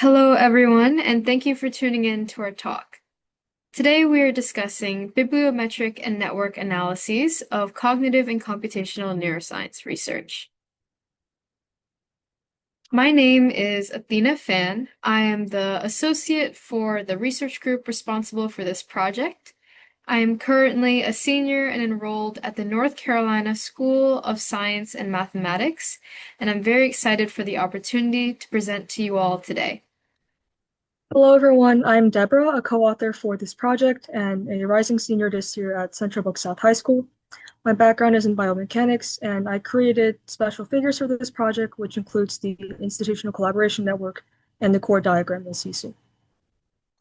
Hello, everyone, and thank you for tuning in to our talk. Today, we are discussing bibliometric and network analyses of cognitive and computational neuroscience research. My name is Athena Fan. I am the associate for the research group responsible for this project. I am currently a senior and enrolled at the North Carolina School of Science and Mathematics, and I'm very excited for the opportunity to present to you all today. Hello, everyone. I'm Deborah, a co-author for this project and a rising senior this year at Central Brook South High School. My background is in biomechanics, and I created special figures for this project, which includes the institutional collaboration network and the core diagram you'll see soon.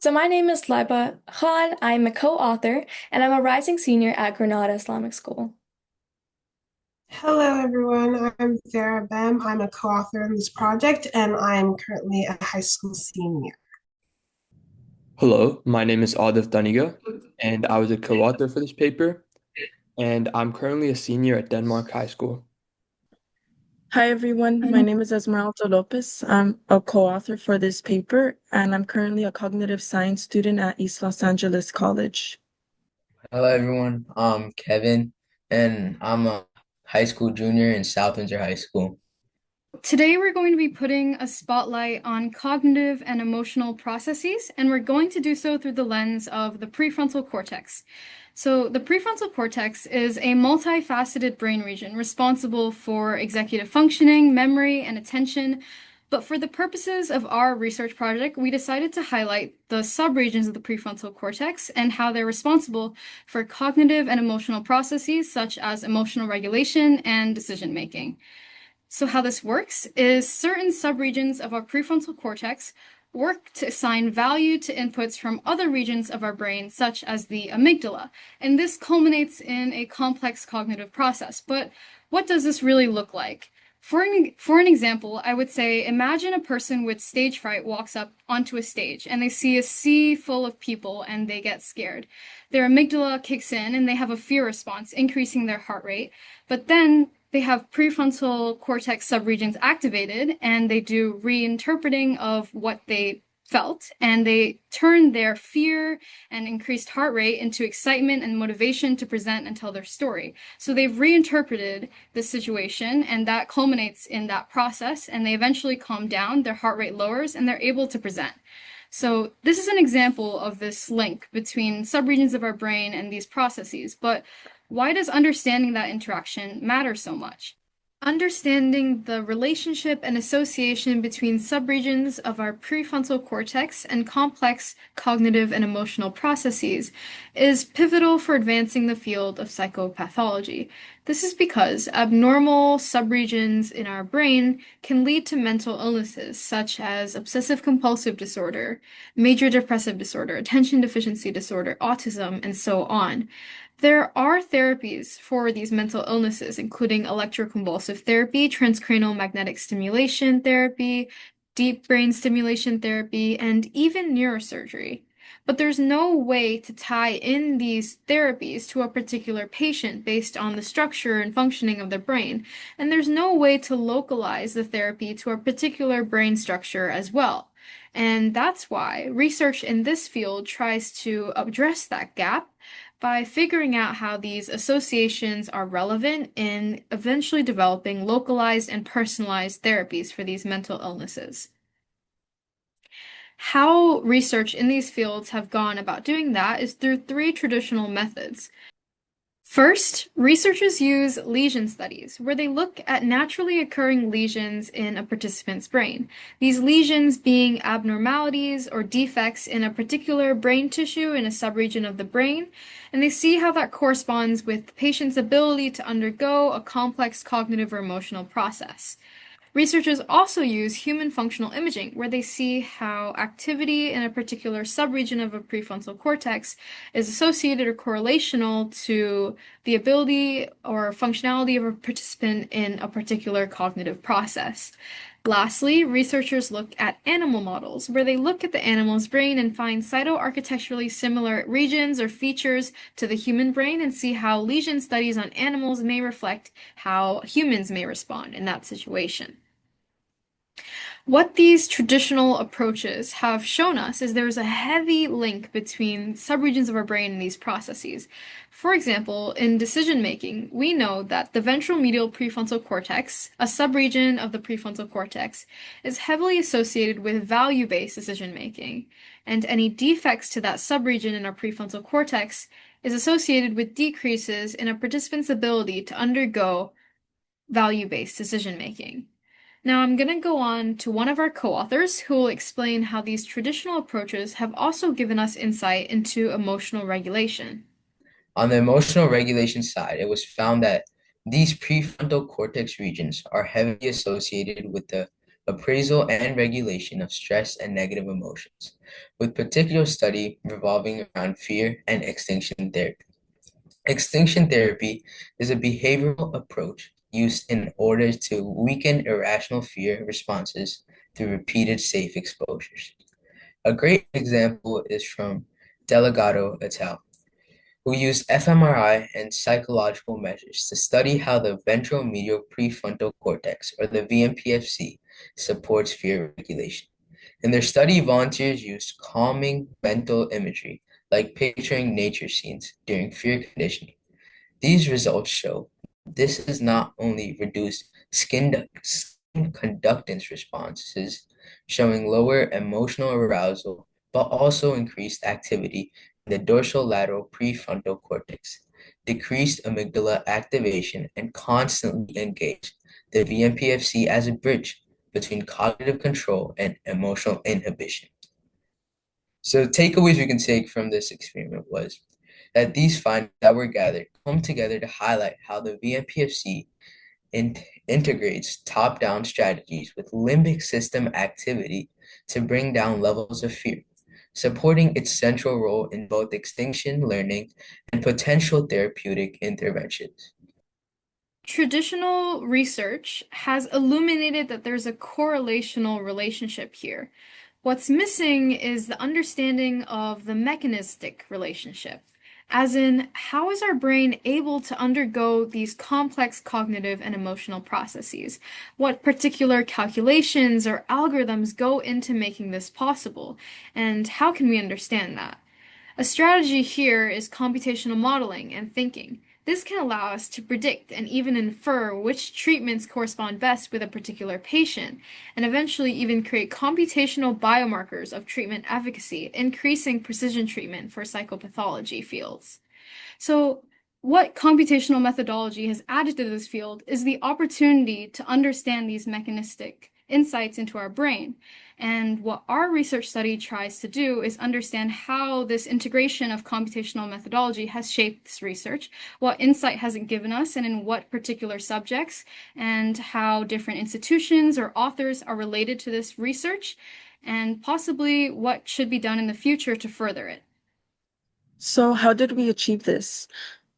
So my name is Laiba Khan. I'm a co-author and I'm a rising senior at Granada Islamic School. Hello, everyone. I'm Sarah Bem. I'm a co-author in this project, and I'm currently a high school senior. Hello, my name is Adif Daniga, and I was a co-author for this paper, and I'm currently a senior at Denmark High School. Hi everyone, my name is Esmeralda Lopez. I'm a co-author for this paper, and I'm currently a cognitive science student at East Los Angeles College. Hello everyone, I'm Kevin and I'm a high school junior in South Windsor High School. Today, we're going to be putting a spotlight on cognitive and emotional processes, and we're going to do so through the lens of the prefrontal cortex. So, the prefrontal cortex is a multifaceted brain region responsible for executive functioning, memory, and attention. But for the purposes of our research project, we decided to highlight the subregions of the prefrontal cortex and how they're responsible for cognitive and emotional processes such as emotional regulation and decision making. So how this works is certain subregions of our prefrontal cortex work to assign value to inputs from other regions of our brain, such as the amygdala, and this culminates in a complex cognitive process. But what does this really look like? For an example, I would say imagine a person with stage fright walks up onto a stage and they see a sea full of people and they get scared. Their amygdala kicks in and they have a fear response, increasing their heart rate. But then they have prefrontal cortex subregions activated and they do reinterpreting of what they felt, and they turn their fear and increased heart rate into excitement and motivation to present and tell their story. So they've reinterpreted the situation, and that culminates in that process, and they eventually calm down, their heart rate lowers, and they're able to present. So this is an example of this link between subregions of our brain and these processes, but why does understanding that interaction matter so much? Understanding the relationship and association between subregions of our prefrontal cortex and complex cognitive and emotional processes is pivotal for advancing the field of psychopathology. This is because abnormal subregions in our brain can lead to mental illnesses such as obsessive-compulsive disorder, major depressive disorder, attention deficiency disorder, autism, and so on. There are therapies for these mental illnesses, including electroconvulsive therapy, transcranial magnetic stimulation therapy, deep brain stimulation therapy, and even neurosurgery. But there's no way to tie in these therapies to a particular patient based on the structure and functioning of their brain, and there's no way to localize the therapy to a particular brain structure as well. And that's why research in this field tries to address that gap by figuring out how these associations are relevant in eventually developing localized and personalized therapies for these mental illnesses. How research in these fields have gone about doing that is through three traditional methods. First, researchers use lesion studies, where they look at naturally occurring lesions in a participant's brain. These lesions being abnormalities or defects in a particular brain tissue in a subregion of the brain, and they see how that corresponds with the patient's ability to undergo a complex cognitive or emotional process. Researchers also use human functional imaging, where they see how activity in a particular subregion of a prefrontal cortex is associated or correlational to the ability or functionality of a participant in a particular cognitive process. Lastly, researchers look at animal models, where they look at the animal's brain and find cytoarchitecturally similar regions or features to the human brain and see how lesion studies on animals may reflect how humans may respond in that situation. What these traditional approaches have shown us is there's a heavy link between subregions of our brain and these processes. For example, in decision making, we know that the ventral medial prefrontal cortex, a subregion of the prefrontal cortex, is heavily associated with value-based decision making, and any defects to that subregion in our prefrontal cortex is associated with decreases in a participant's ability to undergo value-based decision making. Now I'm going to go on to one of our co-authors who will explain how these traditional approaches have also given us insight into emotional regulation. On the emotional regulation side, it was found that these prefrontal cortex regions are heavily associated with the appraisal and regulation of stress and negative emotions, with particular study revolving around fear and extinction therapy. Extinction therapy is a behavioral approach used in order to weaken irrational fear responses through repeated safe exposures. A great example is from Delgado et al., who used fMRI and psychological measures to study how the ventral medial prefrontal cortex, or the VMPFC, supports fear regulation. In their study, volunteers used calming mental imagery, like picturing nature scenes during fear conditioning. These results show this has not only reduced skin conductance responses, showing lower emotional arousal, but also increased activity in the dorsolateral prefrontal cortex, decreased amygdala activation, and constantly engaged the VMPFC as a bridge between cognitive control and emotional inhibition. So takeaways we can take from this experiment was that these findings that were gathered come together to highlight how the VMPFC integrates top-down strategies with limbic system activity to bring down levels of fear, supporting its central role in both extinction learning and potential therapeutic interventions. Traditional research has illuminated that there's a correlational relationship here. What's missing is the understanding of the mechanistic relationship, as in, how is our brain able to undergo these complex cognitive and emotional processes? What particular calculations or algorithms go into making this possible? And how can we understand that? A strategy here is computational modeling and thinking. This can allow us to predict and even infer which treatments correspond best with a particular patient, and eventually even create computational biomarkers of treatment efficacy, increasing precision treatment for psychopathology fields. So, what computational methodology has added to this field is the opportunity to understand these mechanistic insights into our brain. And what our research study tries to do is understand how this integration of computational methodology has shaped this research, what insight has it given us, and in what particular subjects, and how different institutions or authors are related to this research, and possibly what should be done in the future to further it. So how did we achieve this?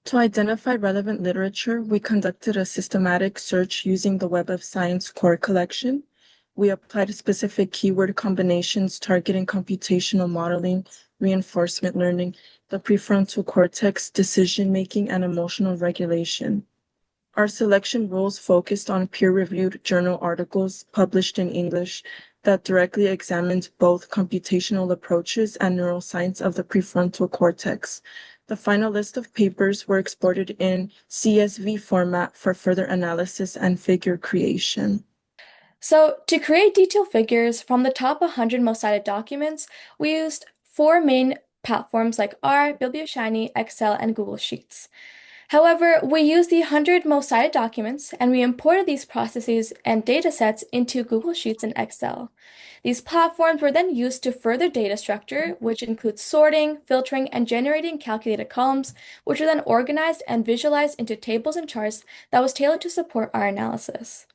To identify relevant literature, we conducted a systematic search using the Web of Science core collection. We applied specific keyword combinations targeting computational modeling, reinforcement learning, the prefrontal cortex, decision-making, and emotional regulation. Our selection rules focused on peer-reviewed journal articles published in English that directly examined both computational approaches and neuroscience of the prefrontal cortex. The final list of papers were exported in CSV format for further analysis and figure creation. So, to create detailed figures from the top 100 most cited documents, we used four main platforms like R, Biblioshiny, Excel, and Google Sheets. However, we used the 100 most cited documents and we imported these processes and datasets into Google Sheets and Excel. These platforms were then used to further data structure, which includes sorting, filtering, and generating calculated columns, which are then organized and visualized into tables and charts that was tailored to support our analysis.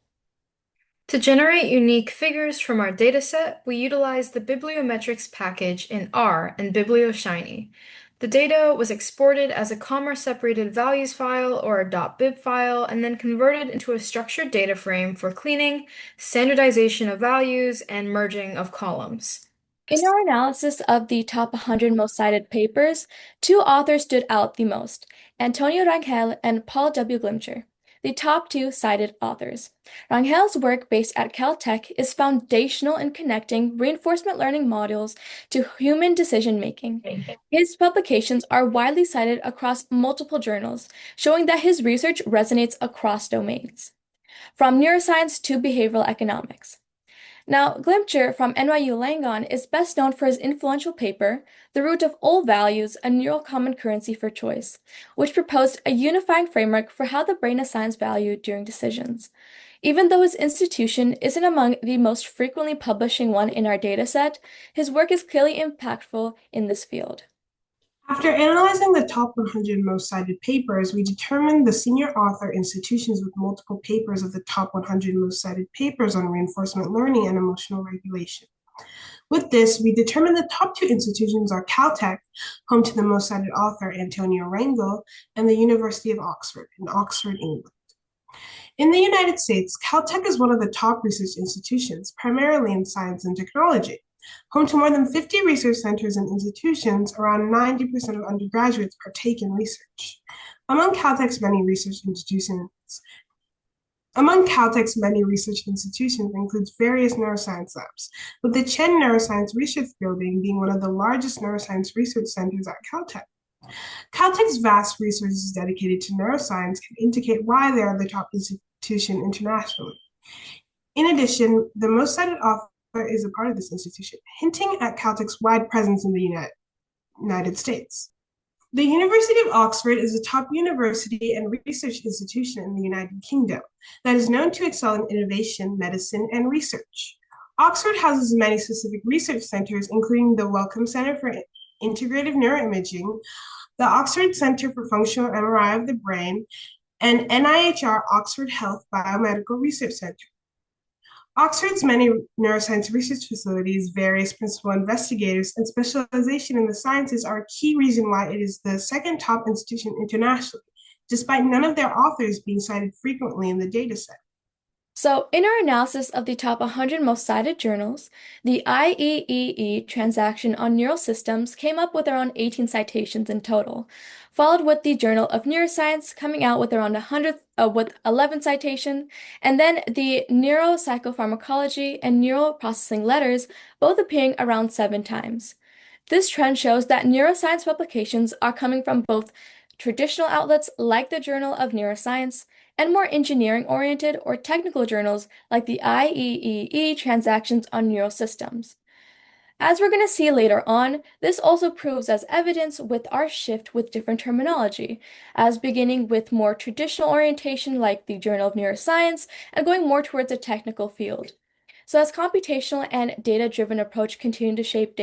To generate unique figures from our dataset, we utilize the Bibliometrics package in R and Biblioshiny. The data was exported as a comma-separated values file or a .bib file and then converted into a structured data frame for cleaning, standardization of values, and merging of columns. In our analysis of the top 100 most cited papers, two authors stood out the most, Antonio Rangel and Paul W. Glimcher. the top two cited authors. Rangel's work based at Caltech is foundational in connecting reinforcement learning models to human decision making. His publications are widely cited across multiple journals, showing that his research resonates across domains, from neuroscience to behavioral economics. Now, Glimcher from NYU Langone is best known for his influential paper, The Root of All Values, a Neural Common Currency for Choice, which proposed a unifying framework for how the brain assigns value during decisions. Even though his institution isn't among the most frequently publishing one in our dataset, his work is clearly impactful in this field. After analyzing the top 100 most cited papers, we determined the senior author institutions with multiple papers of the top 100 most cited papers on reinforcement learning and emotional regulation. With this, we determined the top two institutions are Caltech, home to the most cited author Antonio Rangel, and the University of Oxford in Oxford, England. In the United States, Caltech is one of the top research institutions, primarily in science and technology. Home to more than 50 research centers and institutions, around 90% of undergraduates partake in research. Among Caltech's many research institutions includes various neuroscience labs, with the Chen Neuroscience Research Building being one of the largest neuroscience research centers at Caltech. Caltech's vast resources dedicated to neuroscience can indicate why they are the top institution internationally. In addition, the most cited author is a part of this institution, hinting at Caltech's wide presence in the United States. The University of Oxford is a top university and research institution in the United Kingdom that is known to excel in innovation, medicine, and research. Oxford houses many specific research centers, including the Wellcome Center for Integrative Neuroimaging, the Oxford Center for Functional MRI of the Brain, and NIHR Oxford Health Biomedical Research Center. Oxford's many neuroscience research facilities, various principal investigators, and specialization in the sciences are a key reason why it is the second top institution internationally, despite none of their authors being cited frequently in the dataset. So, in our analysis of the top 100 most cited journals, the IEEE transaction on neural systems came up with around 18 citations in total, followed with the Journal of Neuroscience coming out with around 11 citations, and then the Neuropsychopharmacology and Neural Processing Letters both appearing around 7 times. This trend shows that neuroscience publications are coming from both traditional outlets like the Journal of Neuroscience and more engineering-oriented or technical journals like the IEEE Transactions on Neural Systems. As we're going to see later on, this also proves as evidence with our shift with different terminology, as beginning with more traditional orientation like the Journal of Neuroscience and going more towards a technical field. So as computational and data-driven approach continue to shape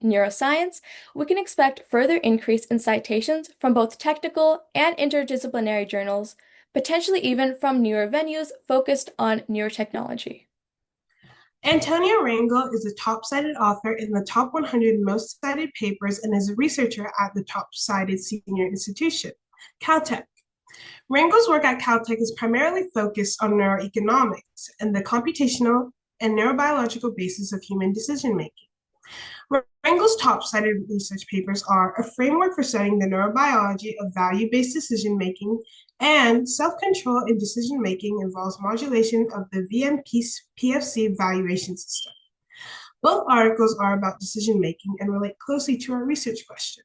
neuroscience, we can expect further increase in citations from both technical and interdisciplinary journals, potentially even from newer venues focused on neurotechnology. Antonio Rangel is a top-cited author in the top 100 most cited papers and is a researcher at the top-cited senior institution, Caltech. Rangel's work at Caltech is primarily focused on neuroeconomics and the computational and neurobiological basis of human decision-making. Rangel's top-cited research papers are A Framework for Studying the Neurobiology of Value-Based Decision-Making and Self-Control in Decision-Making Involves Modulation of the VMPFC Valuation System. Both articles are about decision-making and relate closely to our research question.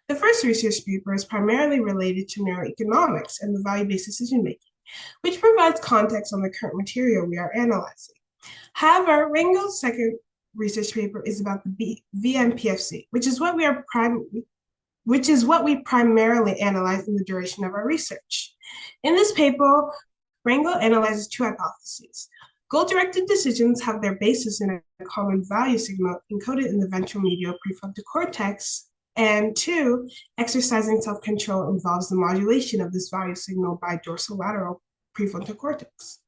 The first research paper is primarily related to neuroeconomics and the value-based decision-making, which provides context on the current material we are analyzing. However, Rangel's second research paper is about the VMPFC, which is what we primarily analyze in the duration of our research. In this paper, Rangel analyzes two hypotheses. Goal-directed decisions have their basis in a common value signal encoded in the ventral medial prefrontal cortex, and two, exercising self-control involves the modulation of this value signal by dorsolateral prefrontal cortex.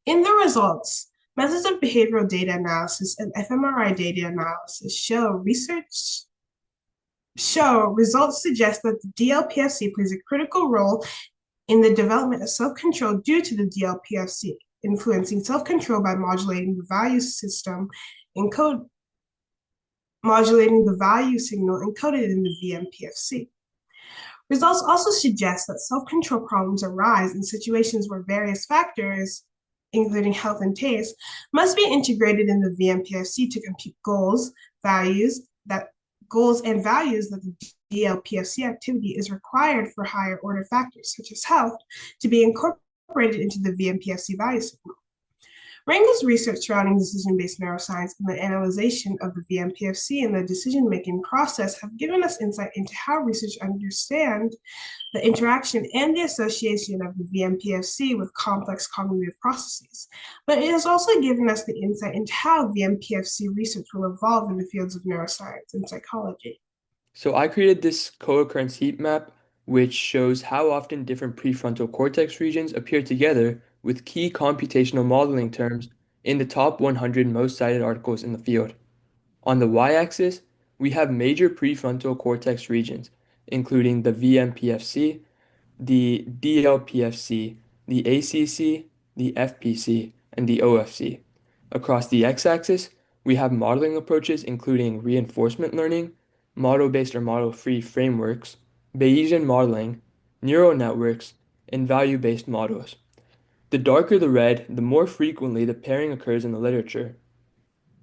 In the results, methods of behavioral data analysis and fMRI data analysis results suggest that the DLPFC plays a critical role in the development of self-control due to the DLPFC, influencing self-control by modulating the value signal encoded in the VMPFC. Results also suggest that self-control problems arise in situations where various factors, including health and taste, must be integrated in the VMPFC to compute goals and values that the DLPFC activity is required for higher order factors, such as health, to be incorporated into the VMPFC value signal. Rangel's research surrounding decision-based neuroscience and the analysis of the VMPFC and the decision-making process have given us insight into how research understands the interaction and the association of the VMPFC with complex cognitive processes. But it has also given us the insight into how VMPFC research will evolve in the fields of neuroscience and psychology. So I created this co-occurrence heat map, which shows how often different prefrontal cortex regions appear together with key computational modeling terms in the top 100 most cited articles in the field. On the y-axis, we have major prefrontal cortex regions, including the VMPFC, the DLPFC, the ACC, the FPC, and the OFC. Across the x-axis, we have modeling approaches including reinforcement learning, model-based or model-free frameworks, Bayesian modeling, neural networks, and value-based models. The darker the red, the more frequently the pairing occurs in the literature.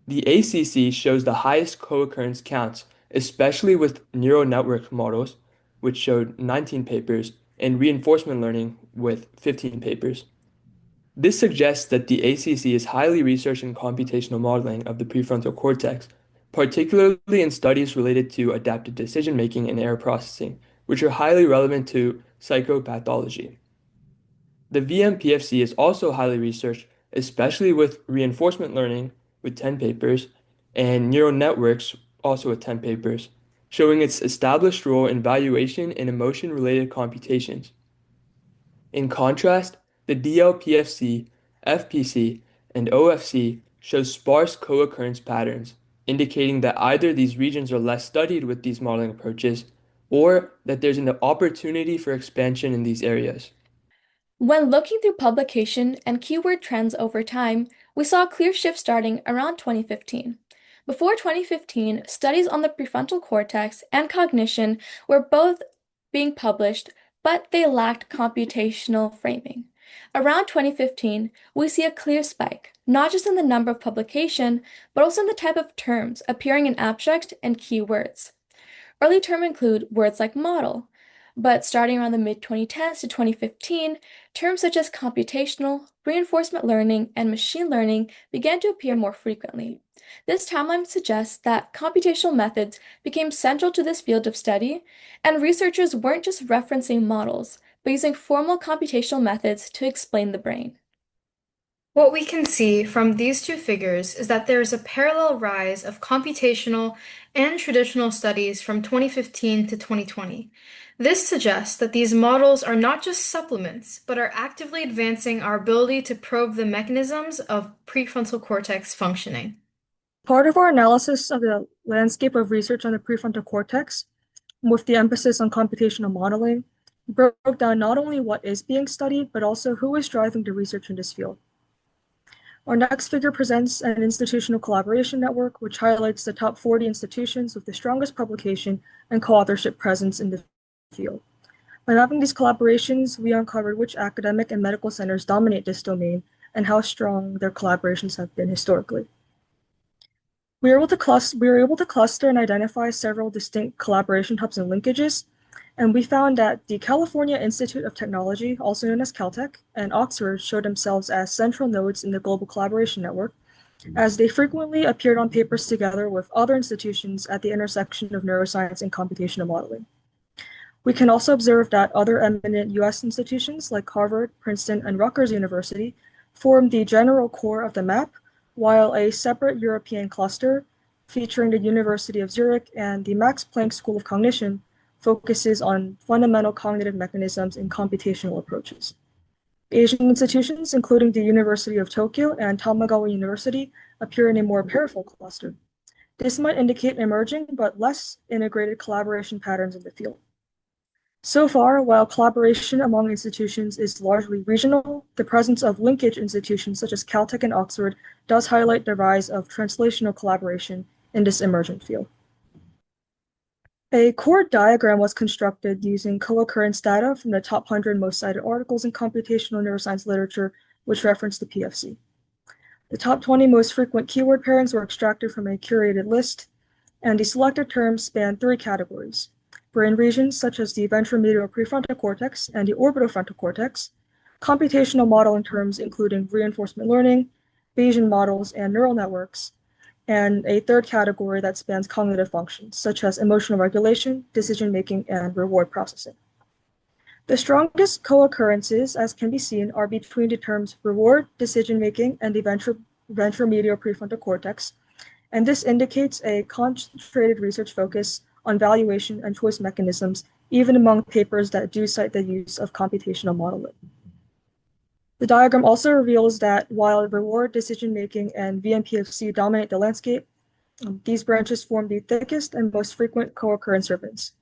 The ACC shows the highest co-occurrence counts, especially with neural network models, which showed 19 papers, and reinforcement learning with 15 papers. This suggests that the ACC is highly researched in computational modeling of the prefrontal cortex, particularly in studies related to adaptive decision-making and error processing, which are highly relevant to psychopathology. The VMPFC is also highly researched, especially with reinforcement learning with 10 papers and neural networks also with 10 papers, showing its established role in valuation and emotion-related computations. In contrast, the DLPFC, FPC, and OFC show sparse co-occurrence patterns, indicating that either these regions are less studied with these modeling approaches or that there's an opportunity for expansion in these areas. When looking through publication and keyword trends over time, we saw a clear shift starting around 2015. Before 2015, studies on the prefrontal cortex and cognition were both being published, but they lacked computational framing. Around 2015, we see a clear spike, not just in the number of publication, but also in the type of terms appearing in abstract and keywords. Early terms include words like model, but starting around the mid-2010s to 2015, terms such as computational, reinforcement learning, and machine learning began to appear more frequently. This timeline suggests that computational methods became central to this field of study, and researchers weren't just referencing models, but using formal computational methods to explain the brain. What we can see from these two figures is that there is a parallel rise of computational and traditional studies from 2015 to 2020. This suggests that these models are not just supplements, but are actively advancing our ability to probe the mechanisms of prefrontal cortex functioning. Part of our analysis of the landscape of research on the prefrontal cortex, with the emphasis on computational modeling, broke down not only what is being studied, but also who is driving the research in this field. Our next figure presents an institutional collaboration network, which highlights the top 40 institutions with the strongest publication and co-authorship presence in the field. By mapping these collaborations, we uncovered which academic and medical centers dominate this domain and how strong their collaborations have been historically. We were able to cluster and identify several distinct collaboration hubs and linkages, and we found that the California Institute of Technology, also known as Caltech, and Oxford showed themselves as central nodes in the global collaboration network, as they frequently appeared on papers together with other institutions at the intersection of neuroscience and computational modeling. We can also observe that other eminent US institutions like Harvard, Princeton, and Rutgers University form the general core of the map, while a separate European cluster, featuring the University of Zurich and the Max Planck School of Cognition, focuses on fundamental cognitive mechanisms and computational approaches. Asian institutions, including the University of Tokyo and Tamagawa University, appear in a more peripheral cluster. This might indicate emerging but less integrated collaboration patterns in the field. So far, while collaboration among institutions is largely regional, the presence of linkage institutions such as Caltech and Oxford does highlight the rise of translational collaboration in this emergent field. A core diagram was constructed using co-occurrence data from the top 100 most cited articles in computational neuroscience literature, which reference the PFC. The top 20 most frequent keyword pairings were extracted from a curated list, and the selected terms span three categories: brain regions such as the ventromedial prefrontal cortex and the orbitofrontal cortex, computational modeling terms including reinforcement learning, Bayesian models, and neural networks, and a third category that spans cognitive functions such as emotional regulation, decision-making, and reward processing. The strongest co-occurrences, as can be seen, are between the terms reward, decision-making, and the ventromedial prefrontal cortex, and this indicates a concentrated research focus on valuation and choice mechanisms, even among papers that do cite the use of computational modeling. The diagram also reveals that while reward, decision-making, and VMPFC dominate the landscape, these branches form the thickest and most frequent co-occurrence ribbons.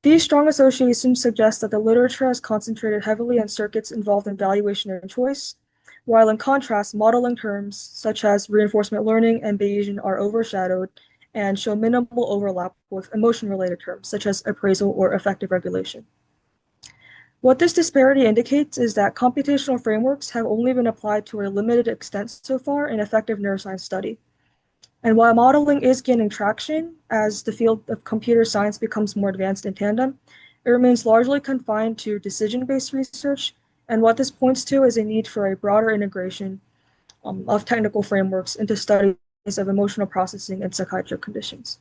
These strong associations suggest that the literature has concentrated heavily on circuits involved in valuation and choice, while in contrast, modeling terms such as reinforcement learning and Bayesian are overshadowed and show minimal overlap with emotion-related terms such as appraisal or affective regulation. What this disparity indicates is that computational frameworks have only been applied to a limited extent so far in effective neuroscience study. And while modeling is gaining traction as the field of computer science becomes more advanced in tandem, it remains largely confined to decision-based research. And what this points to is a need for a broader integration of technical frameworks into studies of emotional processing and psychiatric conditions.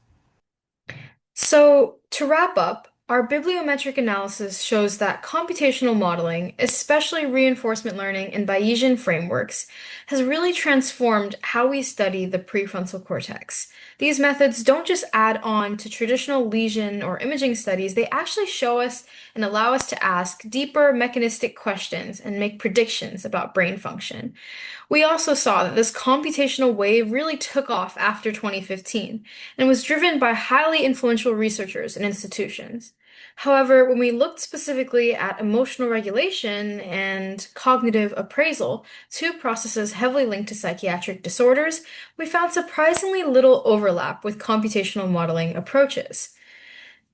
So, to wrap up, our bibliometric analysis shows that computational modeling, especially reinforcement learning and Bayesian frameworks, has really transformed how we study the prefrontal cortex. These methods don't just add on to traditional lesion or imaging studies, they actually show us and allow us to ask deeper mechanistic questions and make predictions about brain function. We also saw that this computational wave really took off after 2015 and was driven by highly influential researchers and institutions. However, when we looked specifically at emotional regulation and cognitive appraisal, two processes heavily linked to psychiatric disorders, we found surprisingly little overlap with computational modeling approaches.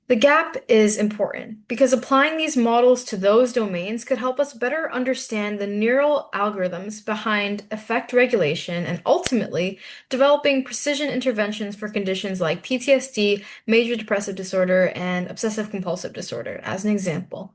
The gap is important because applying these models to those domains could help us better understand the neural algorithms behind effect regulation and ultimately developing precision interventions for conditions like PTSD, major depressive disorder, and obsessive compulsive disorder, as an example.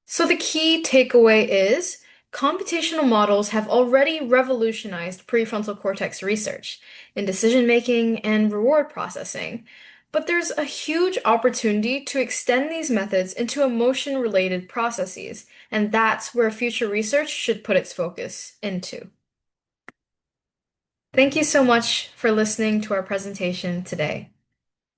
So the key takeaway is computational models have already revolutionized prefrontal cortex research in decision making and reward processing. But there's a huge opportunity to extend these methods into emotion-related processes, and that's where future research should put its focus into. Thank you so much for listening to our presentation today.